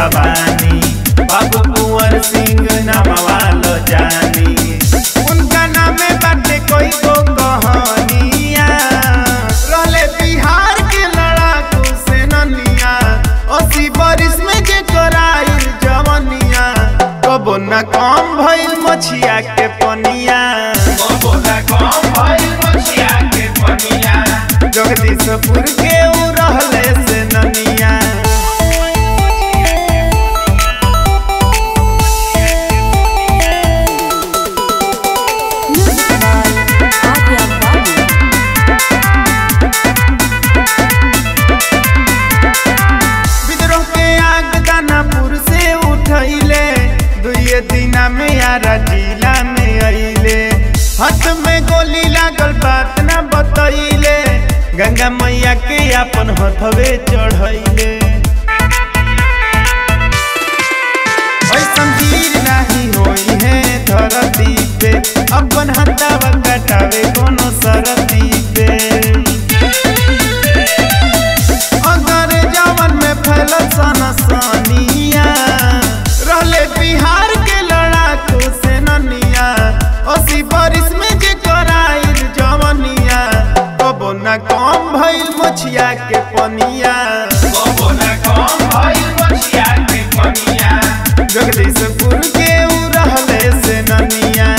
जवानी बाबू कुंवर सिंह नामवा लो जानी। उनका नामे बाटे कोई को कहानिया रहले बिहार के लड़ाकू सेनानिया 80 बरिस में जे कराइल जवनिया कबो न कम भइल मछिया के पनिया कबो न कम भइल मछिया के पनिया जगदीशपुर के उ रहले सेनानिया। दुए दिना में यारा जिला में अइले हाथ में गोली लागल बात ना बतइले गंगा मैया के अपन हथवे चढ़ैले। ऐसन वीर नहीं होई है धरती पे अपन हथवा कटावे कोनो सरती पे। अगर जवन में फैलल सनसनिया रहले बिहार के लड़ाकू सेनानिया 80 बरिस में जे कराइल जवनिया कबो न कम भइल मछिया के पनिया कबो न कम भइल मछिया के पनिया जगदीशपुर के उ रहले सेनानिया।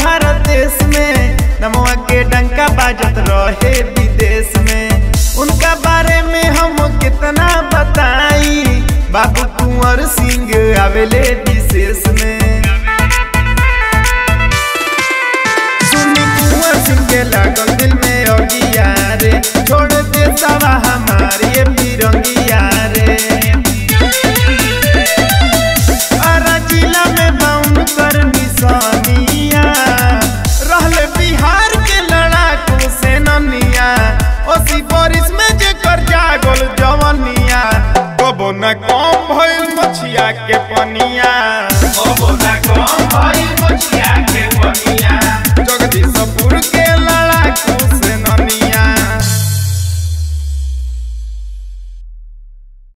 भारत देश में नमवा के डंका बाजत रहे विदेश में उनका बारे में हम कितना बताई बाबू कुंवर सिंह आवेले विशेष में। सुनी कुंवर सिंह के लागल दिल में अगिया रे छोड़ दे सवा हमारी ये बिरंगिया रे। अरा जिला में बाउन कर निशानिया रहले बिहार के लड़ाकू सेनानिया 80 बरिस में जे कर जागल जवनिया कबो न कम भइल मछिया के पनिया कबो न कम भइल मछिया के पनिया।